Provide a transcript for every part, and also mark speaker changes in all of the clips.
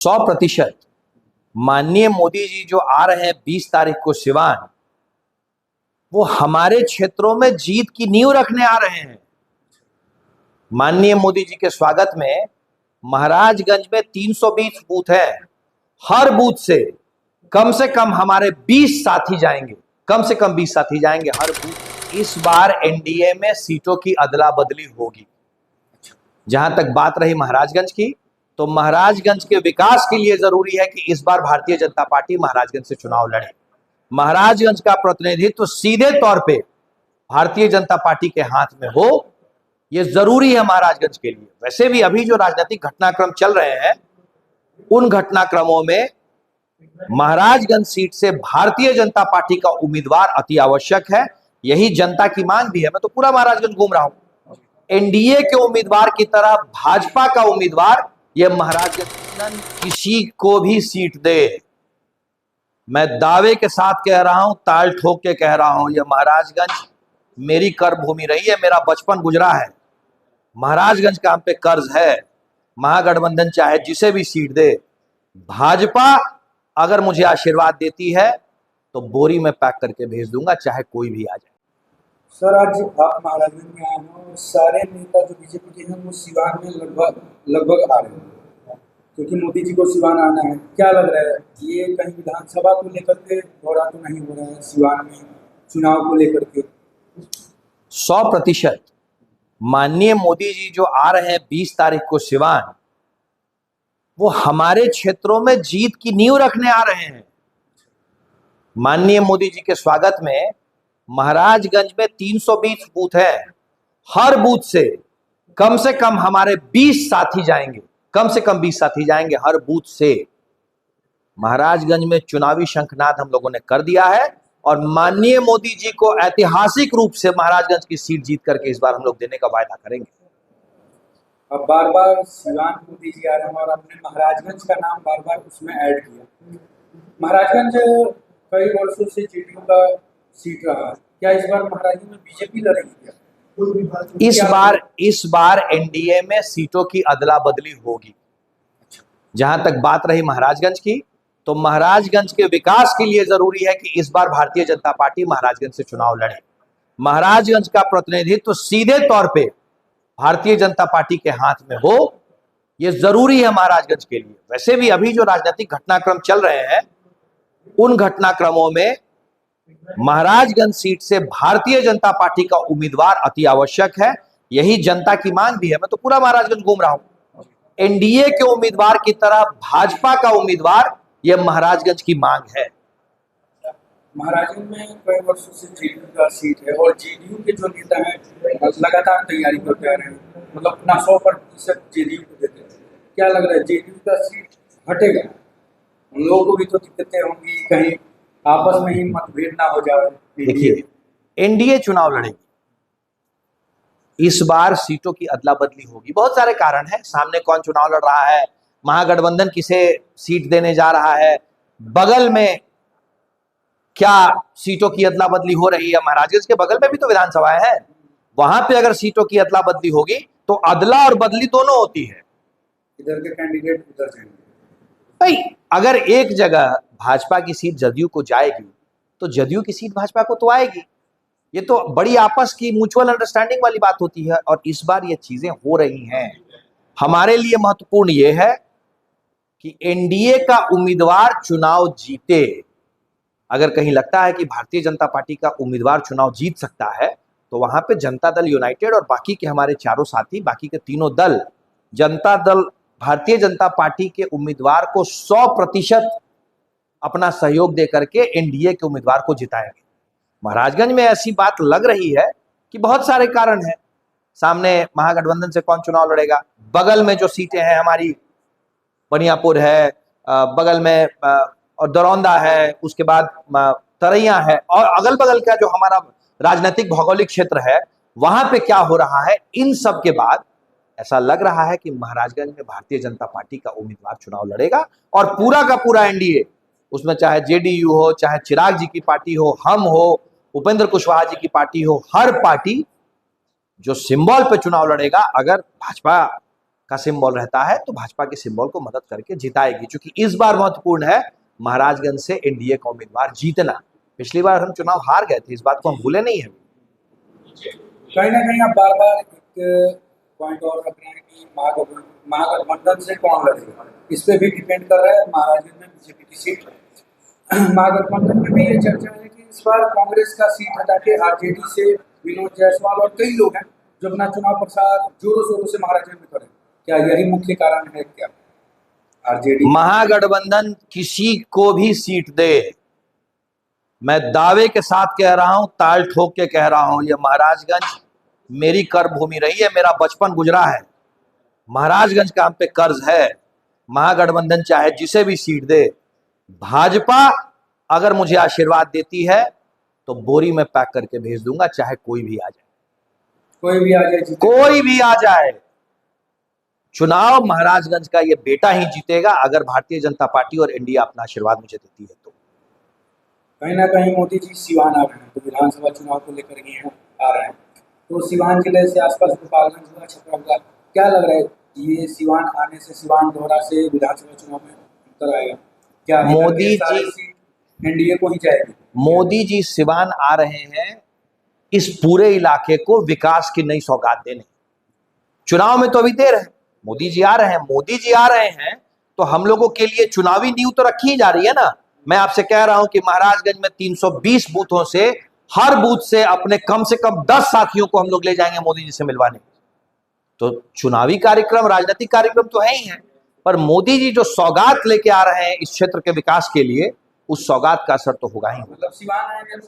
Speaker 1: 100% माननीय मोदी जी जो आ रहे हैं 20 तारीख को सिवान, वो हमारे क्षेत्रों में जीत की नींव रखने आ रहे हैं। माननीय मोदी जी के स्वागत में महाराजगंज में 320 बूथ है। हर बूथ से कम हमारे 20 साथी जाएंगे, कम से कम 20 साथी जाएंगे हर बूथ। इस बार एनडीए में सीटों की अदला बदली होगी। जहां तक बात रही महाराजगंज की, तो महाराजगंज के विकास के लिए जरूरी है कि इस बार भारतीय जनता पार्टी महाराजगंज से चुनाव लड़े। महाराजगंज का प्रतिनिधित्व सीधे तौर पे भारतीय जनता पार्टी के हाथ में हो, यह जरूरी है महाराजगंज के लिए। वैसे भी अभी जो राजनीतिक घटनाक्रम चल रहे हैं, उन घटनाक्रमों में महाराजगंज सीट से भारतीय जनता पार्टी का उम्मीदवार अति आवश्यक है। यही जनता की मांग भी है। मैं तो पूरा महाराजगंज घूम रहा हूं। एनडीए के उम्मीदवार की तरह भाजपा का उम्मीदवार यह महाराजगंज किसी को भी सीट दे, मैं दावे के साथ कह रहा हूं, ताल ठोक के कह रहा हूं, यह महाराजगंज मेरी कर्म भूमि रही है, मेरा बचपन गुजरा है। महाराजगंज का हम पे कर्ज है। महागठबंधन चाहे जिसे भी सीट दे, भाजपा अगर मुझे आशीर्वाद देती है तो बोरी में पैक करके भेज दूंगा, चाहे कोई भी आ जाए।
Speaker 2: सर, आज आप महाराजगंज में आए हो, सारे नेता जो बीजेपी के हैं वो सिवान में लगभग आ रहे हैं, क्योंकि मोदी जी को सिवान आना है। क्या लग रहा है, ये कहीं विधानसभा को लेकर के दौरा तो नहीं हो रहा है सिवान में चुनाव को लेकर के?
Speaker 1: 100% माननीय मोदी जी जो आ रहे हैं 20 तारीख को सिवान, वो हमारे क्षेत्रों में जीत की नींव रखने आ रहे हैं। माननीय मोदी जी के स्वागत में महाराजगंज में 320 बूथ है। हर बूथ से कम हमारे 20 साथी जाएंगे, कम से कम 20 साथी जाएंगे हर बूथ से। महाराजगंज में चुनावी शंखनाद हम लोगों ने कर दिया है और माननीय मोदी जी को ऐतिहासिक रूप से महाराजगंज की सीट जीत करके इस बार हम लोग देने का वायदा करेंगे।
Speaker 2: अब बार बार सिवान मोदी जी आ रहे हैं और आपने महाराजगंज का नाम बार बार उसमें ऐड किया। महाराजगंज कई वर्षों से जेडीयू का सीट रहा है, क्या इस बार महाराजगंज में बीजेपी लड़ेगी क्या?
Speaker 1: इस बार एनडीए में सीटों की अदला बदली होगी। जहां तक बात रही महाराजगंज की, तो महाराजगंज के विकास के लिए जरूरी है कि इस बार भारतीय जनता पार्टी महाराजगंज से चुनाव लड़े। महाराजगंज का प्रतिनिधित्व सीधे तौर पे भारतीय जनता पार्टी के हाथ में हो, यह जरूरी है महाराजगंज के लिए। वैसे भी अभी जो राजनीतिक घटनाक्रम चल रहे हैं, उन घटनाक्रमों में महाराजगंज सीट से भारतीय जनता पार्टी का उम्मीदवार अति आवश्यक है। यही जनता की मांग भी है। मैं तो पूरा महाराजगंज घूम रहा हूं। एनडीए के उम्मीदवार की तरह भाजपा का उम्मीदवार यह महाराजगंज की मांग है।
Speaker 2: महाराजगंज में कई वर्षों से जेडीयू का सीट है और जेडीयू के जो नेता हैं लगातार तैयारी करते आ रहे हैं, मतलब अपना 100% जेडीयू को देते हैं। क्या लग रहा है, जेडीयू का सीट हटेगा? उन लोगों को भी तो दिक्कतें होंगी, कहीं आपस में ही मतभेद ना हो जाए।
Speaker 1: देखिए, एनडीए चुनाव लड़ेगी, इस बार सीटों की अदला बदली होगी। बहुत सारे कारण हैं, सामने कौन चुनाव लड़ रहा है, महागठबंधन किसे सीट देने जा रहा है, बगल में क्या सीटों की अदला बदली हो रही है। महाराजगंज के बगल में भी तो विधानसभा है, वहां पे अगर सीटों की अदला बदली होगी तो अदला और बदली दोनों होती है।
Speaker 2: इधर के कैंडिडेट उधर जाएंगे।
Speaker 1: भाई, अगर एक जगह भाजपा की सीट जदयू को जाएगी तो जदयू की सीट भाजपा को तो आएगी। ये तो बड़ी आपस की म्यूचुअल अंडरस्टैंडिंग वाली बात होती है और इस बार ये चीजें हो रही हैं। हमारे लिए महत्वपूर्ण ये है कि एनडीए का उम्मीदवार चुनाव जीते। अगर कहीं लगता है कि भारतीय जनता पार्टी का उम्मीदवार चुनाव जीत सकता है, तो वहां पे जनता दल यूनाइटेड और बाकी के हमारे चारों साथी, बाकी के तीनों दल, जनता दल भारतीय जनता पार्टी के उम्मीदवार को 100% अपना सहयोग दे करके एनडीए के उम्मीदवार को जिताएंगे। महाराजगंज में ऐसी बात लग रही है कि बहुत सारे कारण हैं। सामने महागठबंधन से कौन चुनाव लड़ेगा, बगल में जो सीटें हैं हमारी, बनियापुर है, बगल में और दरौंदा है, उसके बाद तरैया है, और अगल बगल का जो हमारा राजनीतिक भौगोलिक क्षेत्र है, वहां पे क्या हो रहा है। इन सब के बाद ऐसा लग रहा है कि महाराजगंज में भारतीय जनता पार्टी का उम्मीदवार चुनाव लड़ेगा और पूरा का पूरा एनडीए, उसमें चाहे जेडीयू हो, चाहे चिराग जी की पार्टी हो, हम हो, उपेंद्र कुशवाहा जी की पार्टी हो, हर पार्टी जो सिंबल पे चुनाव लड़ेगा, अगर भाजपा का सिंबल रहता है तो भाजपा के सिंबल को मदद करके जिताएगी, क्योंकि इस बार महत्वपूर्ण है महाराजगंज से एनडीए का उम्मीदवार जीतना। पिछली बार हम चुनाव हार गए थे, इस बात को हम भूले नहीं है।
Speaker 2: कहीं ना कहीं आप बार बार एक पॉइंट और रख रहे हैं कि महागठबंधन से कौन लड़ेगा, इस पे भी डिपेंड कर रहा है महाराजगंज में बीजेपी की सीट। महागठबंधन में भी ये चर्चा है कि इस बार कांग्रेस का सीट हटा के आरजेडी से विनोद जायसवाल और कई लोग हैं जो अपना चुनाव प्रचार जोरों शोरों से महाराजगंज में करें। क्या यही मुख्य कारण है? क्या आरजेडी
Speaker 1: महागठबंधन किसी को भी सीट दे, मैं दावे के साथ कह रहा हूं, ताल ठोक के कह रहा हूं, यह महाराजगंज मेरी कर्म भूमि रही है, मेरा बचपन गुजरा है, महाराजगंज का हम पे कर्ज है। महागठबंधन चाहे जिसे भी सीट दे, भाजपा अगर मुझे आशीर्वाद देती है तो बोरी में पैक करके भेज दूंगा, चाहे कोई भी आ जाए,
Speaker 2: कोई भी आ जाए,
Speaker 1: कोई भी आ जाए। चुनाव महाराजगंज का ये बेटा ही जीतेगा अगर भारतीय जनता पार्टी और एनडीए अपना आशीर्वाद मुझे देती है तो।
Speaker 2: कहीं ना कहीं मोदी जी सिवान आ रहे हैं, तो विधानसभा चुनाव को लेकर ही आ रहे हैं, तो सिवान जिले से आसपास गोपालगंज हुआ, छपरा हुआ, क्या लग रहा है ये सिवान आने से, सिवान दोहरा से विधानसभा चुनाव में अंतर आएगा? क्या
Speaker 1: मोदी जी
Speaker 2: एनडीए को ही जाएगी?
Speaker 1: मोदी जी सिवान आ रहे हैं इस पूरे इलाके को विकास की नई सौगात देने। चुनाव में तो अभी देर है, मोदी जी आ रहे हैं, मोदी जी आ रहे हैं तो हम लोगों के लिए चुनावी नींव तो रखी ही जा रही है ना। मैं आपसे कह रहा हूं कि महाराजगंज में 320 बूथों से हर बूथ से अपने कम से कम 10 साथियों को हम लोग ले जाएंगे मोदी जी से मिलवाने। तो चुनावी कार्यक्रम, राजनीतिक कार्यक्रम तो है ही है, पर मोदी जी जो सौगात लेके आ रहे हैं इस क्षेत्र के विकास के लिए, उस सौगात का असर तो होगा ही।
Speaker 2: मतलब सिवान आएंगे तो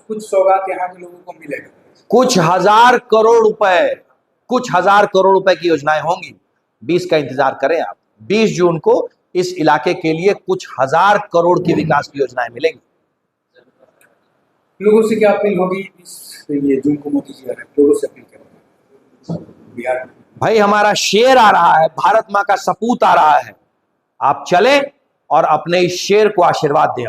Speaker 2: कुछ सौगात यहाँ के लोगों को मिलेगा,
Speaker 1: कुछ हजार करोड़ रुपए की योजनाएं होंगी। 20 का इंतजार करें आप, 20 जून को इस इलाके के लिए कुछ हजार करोड़ की विकास की योजनाएं मिलेंगी।
Speaker 2: लोगों से क्या अपील होगी ये जून को मोदी जी आ रहे हैं, लोगों से अपील करें बिहार में?
Speaker 1: भाई हमारा शेर आ रहा है, भारत मां का सपूत आ रहा है, आप चले और अपने इस शेर को आशीर्वाद दें।